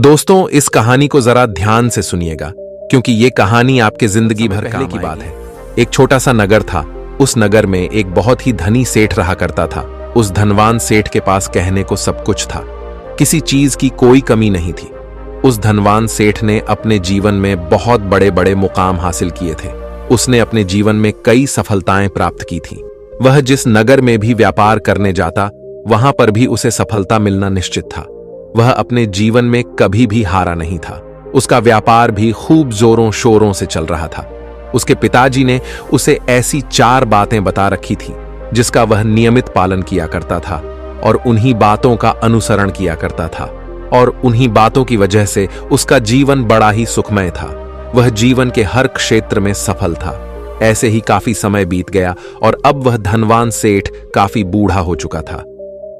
दोस्तों, इस कहानी को जरा ध्यान से सुनिएगा क्योंकि ये कहानी आपके जिंदगी भर काम की बात है। एक छोटा सा नगर था। उस नगर में एक बहुत ही धनी सेठ रहा करता था। उस धनवान सेठ के पास कहने को सब कुछ था, किसी चीज की कोई कमी नहीं थी। उस धनवान सेठ ने अपने जीवन में बहुत बड़े बड़े मुकाम हासिल किए थे। उसने अपने जीवन में कई सफलताएं प्राप्त की थी। वह जिस नगर में भी व्यापार करने जाता, वहां पर भी उसे सफलता मिलना निश्चित था। वह अपने जीवन में कभी भी हारा नहीं था। उसका व्यापार भी खूब जोरों शोरों से चल रहा था। उसके पिताजी ने उसे ऐसी 4 बातें बता रखी थी जिसका वह नियमित पालन किया करता था और उन्हीं बातों का अनुसरण किया करता था, और उन्हीं बातों की वजह से उसका जीवन बड़ा ही सुखमय था। वह जीवन के हर क्षेत्र में सफल था। ऐसे ही काफी समय बीत गया और अब वह धनवान सेठ काफी बूढ़ा हो चुका था।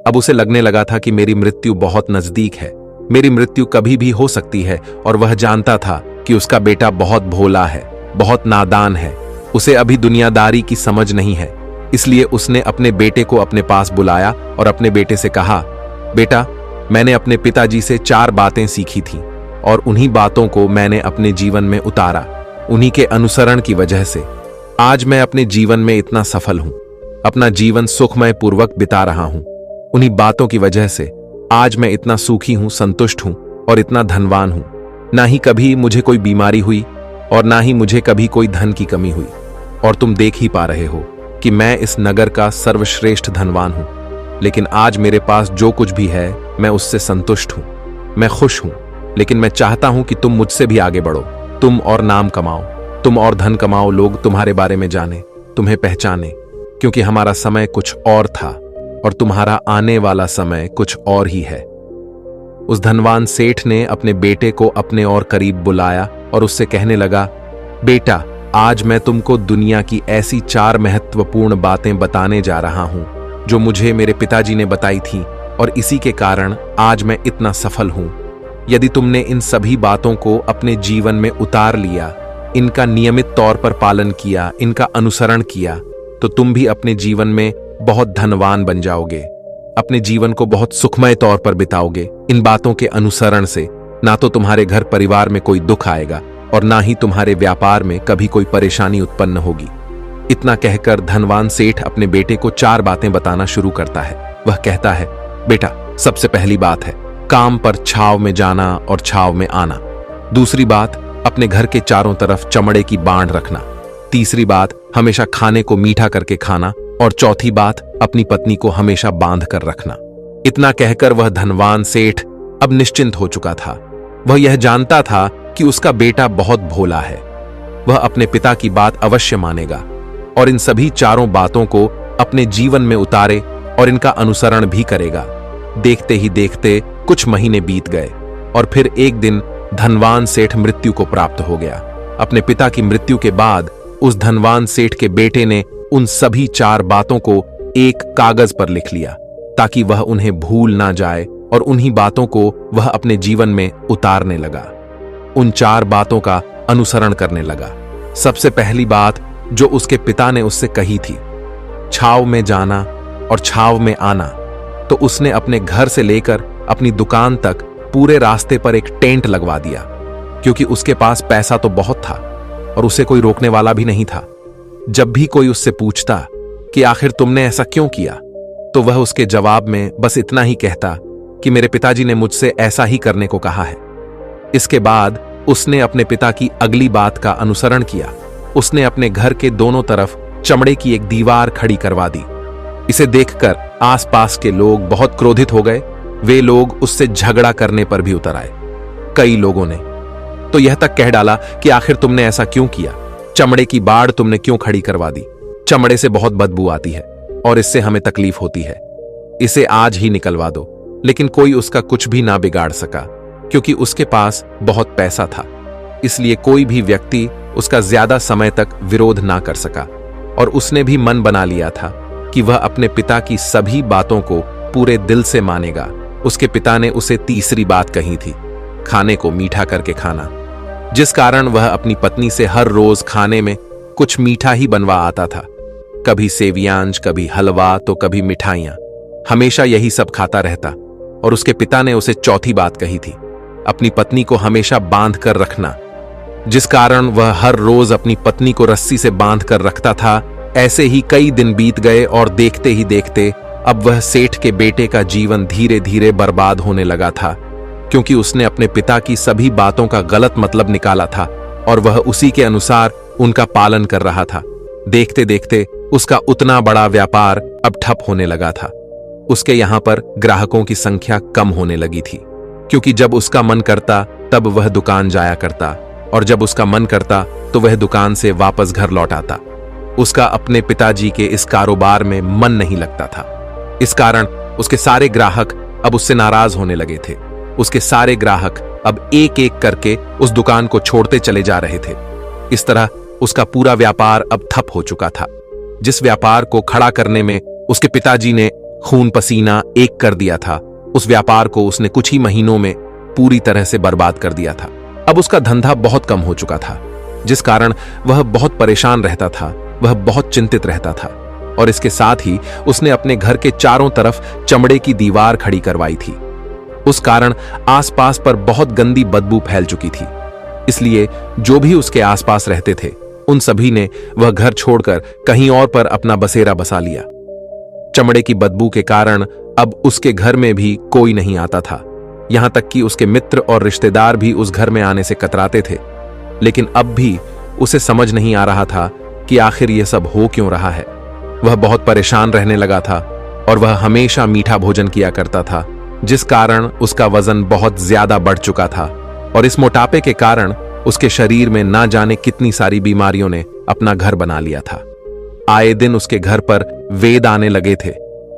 अब उसे लगने लगा था कि मेरी मृत्यु बहुत नजदीक है, मेरी मृत्यु कभी भी हो सकती है। और वह जानता था कि उसका बेटा बहुत भोला है, बहुत नादान है, उसे अभी दुनियादारी की समझ नहीं है। इसलिए उसने अपने बेटे को अपने पास बुलाया और अपने बेटे से कहा, बेटा, मैंने अपने पिताजी से 4 बातें सीखी थी और उन्हीं बातों को मैंने अपने जीवन में उतारा। उन्हीं के अनुसरण की वजह से आज मैं अपने जीवन में इतना सफल हूं, अपना जीवन सुखमय पूर्वक बिता रहा हूं। उन्हीं बातों की वजह से आज मैं इतना सुखी हूं, संतुष्ट हूं और इतना धनवान हूं। ना ही कभी मुझे कोई बीमारी हुई और ना ही मुझे कभी कोई धन की कमी हुई। और तुम देख ही पा रहे हो कि मैं इस नगर का सर्वश्रेष्ठ धनवान हूं। लेकिन आज मेरे पास जो कुछ भी है मैं उससे संतुष्ट हूं, मैं खुश हूं। लेकिन मैं चाहता हूं कि तुम मुझसे भी आगे बढ़ो, तुम और नाम कमाओ, तुम और धन कमाओ, लोग तुम्हारे बारे में जाने, तुम्हें पहचाने, क्योंकि हमारा समय कुछ और था और तुम्हारा आने वाला समय कुछ और ही है। उस धनवान सेठ ने अपने बेटे को अपने और करीब बुलाया और उससे कहने लगा, बेटा, आज मैं तुमको दुनिया की ऐसी 4 महत्वपूर्ण बातें बताने जा रहा हूं जो मुझे मेरे पिताजी ने बताई थी, और इसी के कारण आज मैं इतना सफल हूं। यदि तुमने इन सभी बातों को अपने जीवन में उतार लिया, इनका नियमित तौर पर पालन किया, इनका अनुसरण किया, तो तुम भी अपने जीवन में बहुत धनवान बन जाओगे, अपने जीवन को बहुत सुखमय तौर पर बिताओगे। इन बातों के अनुसरण से ना तो तुम्हारे घर परिवार में कोई दुख आएगा और ना ही तुम्हारे व्यापार में कभी कोई परेशानी उत्पन्न होगी। इतना कहकर धनवान सेठ अपने बेटे को 4 बातें बताना शुरू करता है। वह कहता है, बेटा, सबसे पहली बात है काम पर छाव में जाना और छाव में आना। दूसरी बात, अपने घर के चारों तरफ चमड़े की बांध रखना। तीसरी बात, हमेशा खाने को मीठा करके खाना। और चौथी बात, अपनी पत्नी को हमेशा बांध कर रखना। इतना कहकर वह धनवान सेठ अब निश्चिंत हो चुका था। वह यह जानता था कि उसका बेटा बहुत भोला है, वह अपने पिता की बात अवश्य मानेगा और इन सभी 4 बातों को अपने जीवन में उतारे और इनका अनुसरण भी करेगा। देखते ही देखते कुछ महीने बीत गए और फिर एक दिन धनवान सेठ मृत्यु को प्राप्त हो गया। अपने पिता की मृत्यु के बाद उस धनवान सेठ के बेटे ने उन सभी 4 बातों को एक कागज पर लिख लिया ताकि वह उन्हें भूल ना जाए, और उन्हीं बातों को वह अपने जीवन में उतारने लगा। उन 4 बातों का अनुसरण करने लगा। सबसे पहली बात जो उसके पिता ने उससे कही थी, छाव में जाना और छाव में आना, तो उसने अपने घर से लेकर अपनी दुकान तक पूरे रास्ते पर एक टेंट लगवा दिया, क्योंकि उसके पास पैसा तो बहुत था और उसे कोई रोकने वाला भी नहीं था। जब भी कोई उससे पूछता कि आखिर तुमने ऐसा क्यों किया, तो वह उसके जवाब में बस इतना ही कहता कि मेरे पिताजी ने मुझसे ऐसा ही करने को कहा है। इसके बाद उसने अपने पिता की अगली बात का अनुसरण किया। उसने अपने घर के दोनों तरफ चमड़े की एक दीवार खड़ी करवा दी। इसे देखकर आसपास के लोग बहुत क्रोधित हो गए। वे लोग उससे झगड़ा करने पर भी उतर आए। कई लोगों ने तो यह तक कह डाला कि आखिर तुमने ऐसा क्यों किया, चमड़े की बाड़ तुमने क्यों खड़ी करवा दी, चमड़े से बहुत बदबू आती है और इससे हमें तकलीफ होती है, इसे आज ही निकलवा दो। लेकिन कोई उसका कुछ भी ना बिगाड़ सका, क्योंकि उसके पास बहुत पैसा था। इसलिए कोई भी व्यक्ति उसका ज्यादा समय तक विरोध ना कर सका, और उसने भी मन बना लिया था कि वह अपने पिता की सभी बातों को पूरे दिल से मानेगा। उसके पिता ने उसे तीसरी बात कही थी, खाने को मीठा करके खाना, जिस कारण वह अपनी पत्नी से हर रोज खाने में कुछ मीठा ही बनवा आता था। कभी सेवियांज, कभी हलवा, तो कभी मिठाइयां, हमेशा यही सब खाता रहता। और उसके पिता ने उसे चौथी बात कही थी, अपनी पत्नी को हमेशा बांध कर रखना। जिस कारण वह हर रोज अपनी पत्नी को रस्सी से बांध कर रखता था। ऐसे ही कई दिन बीत गए और देखते ही देखते अब वह सेठ के बेटे का जीवन धीरे धीरे बर्बाद होने लगा था, क्योंकि उसने अपने पिता की सभी बातों का गलत मतलब निकाला था और वह उसी के अनुसार उनका पालन कर रहा था। देखते देखते उसका उतना बड़ा व्यापार अब ठप होने लगा था। उसके यहां पर ग्राहकों की संख्या कम होने लगी थी, क्योंकि जब उसका मन करता तब वह दुकान जाया करता और जब उसका मन करता तो वह दुकान से वापस घर लौट आता। उसका अपने पिताजी के इस कारोबार में मन नहीं लगता था। इस कारण उसके सारे ग्राहक अब उससे नाराज होने लगे थे। उसके सारे ग्राहक अब एक एक करके उस दुकान को छोड़ते चले जा रहे थे। इस तरह उसका पूरा व्यापार अब ठप हो चुका था। जिस व्यापार को खड़ा करने में उसके पिताजी ने खून पसीना एक कर दिया था, उस व्यापार को उसने कुछ ही महीनों में पूरी तरह से बर्बाद कर दिया था। अब उसका धंधा बहुत कम हो चुका था, जिस कारण वह बहुत परेशान रहता था, वह बहुत चिंतित रहता था। और इसके साथ ही उसने अपने घर के चारों तरफ चमड़े की दीवार खड़ी करवाई थी। उस कारण आसपास पर बहुत गंदी बदबू फैल चुकी थी। इसलिए जो भी उसके आसपास रहते थे उन सभी ने वह घर छोड़कर कहीं और पर अपना बसेरा बसा लिया। चमड़े की बदबू के कारण अब उसके घर में भी कोई नहीं आता था। यहां तक कि उसके मित्र और रिश्तेदार भी उस घर में आने से कतराते थे। लेकिन अब भी उसे समझ नहीं आ रहा था कि आखिर यह सब हो क्यों रहा है। वह बहुत परेशान रहने लगा था और वह हमेशा मीठा भोजन किया करता था, जिस कारण उसका वजन बहुत ज्यादा बढ़ चुका था। और इस मोटापे के कारण उसके शरीर में ना जाने कितनी सारी बीमारियों ने अपना घर बना लिया था। आए दिन उसके घर पर वेद आने लगे थे।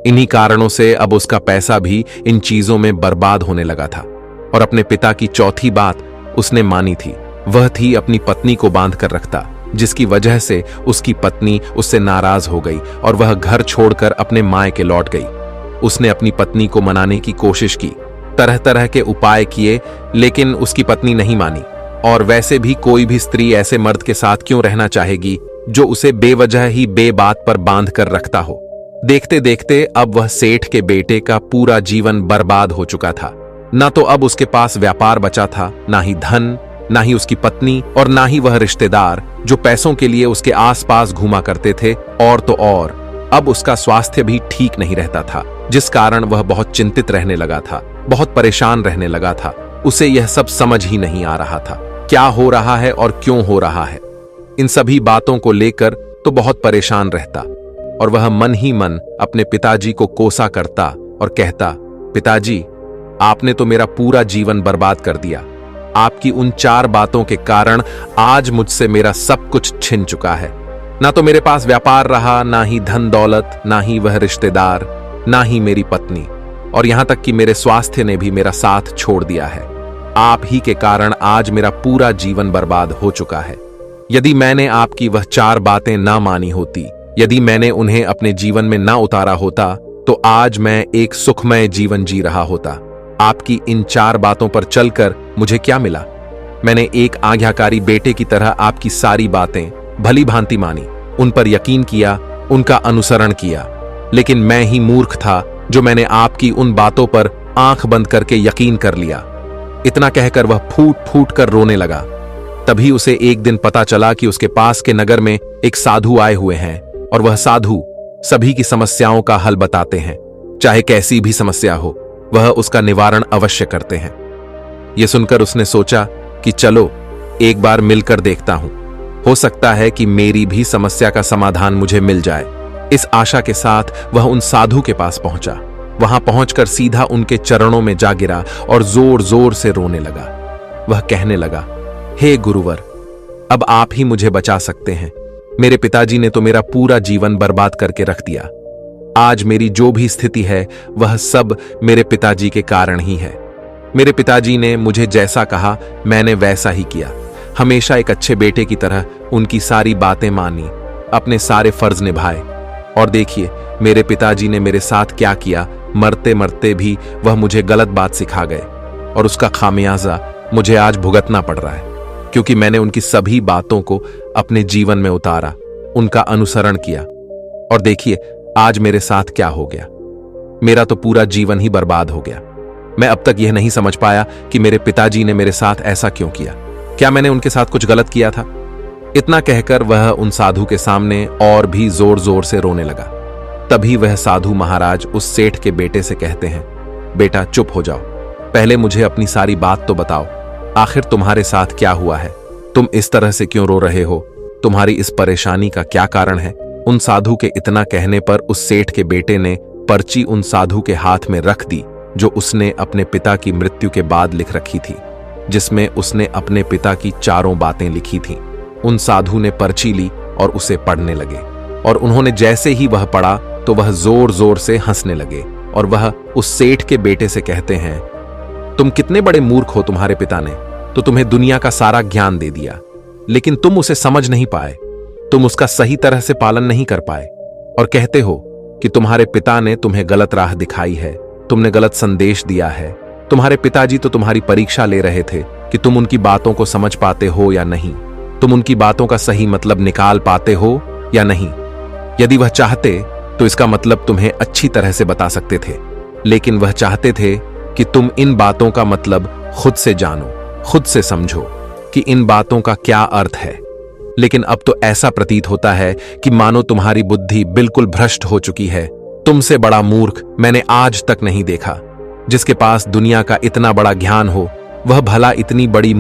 इन्हीं कारणों से अब उसका पैसा भी इन चीजों में बर्बाद होने लगा था। और अपने पिता की चौथी बात उसने मानी थी, वह थी अपनी पत्नी को बांध कर रखता, जिसकी वजह से उसकी पत्नी उससे नाराज हो गई और वह घर छोड़कर अपने मायके लौट गई। उसने अपनी पत्नी को मनाने की कोशिश की, तरह तरह के उपाय किए, लेकिन उसकी पत्नी नहीं मानी। और वैसे भी कोई भी स्त्री ऐसे मर्द के साथ क्यों रहना चाहेगी जो उसे बेवजह ही बेबात पर बांध कर रखता हो। देखते देखते अब वह सेठ के बेटे का पूरा जीवन बर्बाद हो चुका था। ना तो अब उसके पास व्यापार बचा था, ना ही धन, ना ही उसकी पत्नी और ना ही वह रिश्तेदार जो पैसों के लिए उसके आसपास घूमा करते थे। और तो और अब उसका स्वास्थ्य भी ठीक नहीं रहता था, जिस कारण वह बहुत चिंतित रहने लगा था, बहुत परेशान रहने लगा था। उसे यह सब समझ ही नहीं आ रहा था क्या हो रहा है और क्यों हो रहा है। इन सभी बातों को लेकर तो बहुत परेशान रहता और वह मन ही मन अपने पिताजी को कोसा करता और कहता, पिताजी, आपने तो मेरा पूरा जीवन बर्बाद कर दिया। आपकी उन 4 बातों के कारण आज मुझसे मेरा सब कुछ छिन चुका है। ना तो मेरे पास व्यापार रहा, ना ही धन दौलत, ना ही वह रिश्तेदार, ना ही मेरी पत्नी, और यहां तक कि मेरे स्वास्थ्य ने भी मेरा साथ छोड़ दिया है। आप ही के कारण आज मेरा पूरा जीवन बर्बाद हो चुका है। यदि मैंने आपकी वह 4 बातें ना मानी होती, यदि मैंने उन्हें अपने जीवन में ना उतारा होता, तो आज मैं एक सुखमय जीवन जी रहा होता। आपकी इन 4 बातों पर चलकर मुझे क्या मिला? मैंने एक आज्ञाकारी बेटे की तरह आपकी सारी बातें भली भांति मानी, उन पर यकीन किया, उनका अनुसरण किया। लेकिन मैं ही मूर्ख था जो मैंने आपकी उन बातों पर आंख बंद करके यकीन कर लिया। इतना कहकर वह फूट फूट कर रोने लगा। तभी उसे एक दिन पता चला कि उसके पास के नगर में एक साधु आए हुए हैं और वह साधु सभी की समस्याओं का हल बताते हैं। चाहे कैसी भी समस्या हो, वह उसका निवारण अवश्य करते हैं। यह सुनकर उसने सोचा कि चलो एक बार मिलकर देखता हूं, हो सकता है कि मेरी भी समस्या का समाधान मुझे मिल जाए। इस आशा के साथ वह उन साधु के पास पहुंचा। वहां पहुंचकर सीधा उनके चरणों में जा गिरा और जोर जोर से रोने लगा। वह कहने लगा, हे गुरुवर, अब आप ही मुझे बचा सकते हैं। मेरे पिताजी ने तो मेरा पूरा जीवन बर्बाद करके रख दिया। आज मेरी जो भी स्थिति है वह सब मेरे पिताजी के कारण ही है। मेरे पिताजी ने मुझे जैसा कहा मैंने वैसा ही किया। हमेशा एक अच्छे बेटे की तरह उनकी सारी बातें मानी, अपने सारे फर्ज निभाए। और देखिए मेरे पिताजी ने मेरे साथ क्या किया। मरते मरते भी वह मुझे गलत बात सिखा गए और उसका खामियाजा मुझे आज भुगतना पड़ रहा है, क्योंकि मैंने उनकी सभी बातों को अपने जीवन में उतारा, उनका अनुसरण किया। और देखिए आज मेरे साथ क्या हो गया। मेरा तो पूरा जीवन ही बर्बाद हो गया। मैं अब तक यह नहीं समझ पाया कि मेरे पिताजी ने मेरे साथ ऐसा क्यों किया। क्या मैंने उनके साथ कुछ गलत किया था? इतना कहकर वह उन साधु के सामने और भी जोर जोर से रोने लगा। तभी वह साधु महाराज उस सेठ के बेटे से कहते हैं, बेटा चुप हो जाओ, पहले मुझे अपनी सारी बात तो बताओ। आखिर तुम्हारे साथ क्या हुआ है? तुम इस तरह से क्यों रो रहे हो? तुम्हारी इस परेशानी का क्या कारण है? उन साधु के इतना कहने पर उस सेठ के बेटे ने पर्ची उन साधु के हाथ में रख दी, जो उसने अपने पिता की मृत्यु के बाद लिख रखी थी, जिसमें उसने अपने पिता की चारों बातें लिखी थीं। उन साधु ने पर्ची ली और उसे पढ़ने लगे, और उन्होंने जैसे ही वह पढ़ा तो वह जोर जोर से हंसने लगे, और वह उस सेठ के बेटे से कहते हैं, तुम कितने बड़े मूर्ख हो। तुम्हारे पिता ने तो तुम्हें दुनिया का सारा ज्ञान दे दिया, लेकिन तुम उसे समझ नहीं पाए, तुम उसका सही तरह से पालन नहीं कर पाए, और कहते हो कि तुम्हारे पिता ने तुम्हें गलत राह दिखाई है, तुमने गलत संदेश दिया है। तुम्हारे पिताजी तो तुम्हारी परीक्षा ले रहे थे कि तुम उनकी बातों को समझ पाते हो या नहीं, तुम उनकी बातों का सही मतलब निकाल पाते हो या नहीं। यदि वह चाहते तो इसका मतलब तुम्हें अच्छी तरह से बता सकते थे, लेकिन वह चाहते थे कि तुम इन बातों का मतलब खुद से जानो, खुद से समझो कि इन बातों का क्या अर्थ है। लेकिन अब तो ऐसा प्रतीत होता है कि मानो तुम्हारी बुद्धि बिल्कुल भ्रष्ट हो चुकी है। तुमसे बड़ा मूर्ख मैंने आज तक नहीं देखा। जिसके पास दुनिया का इतना बड़ा ज्ञान हो, वह भला इतनी बड़ी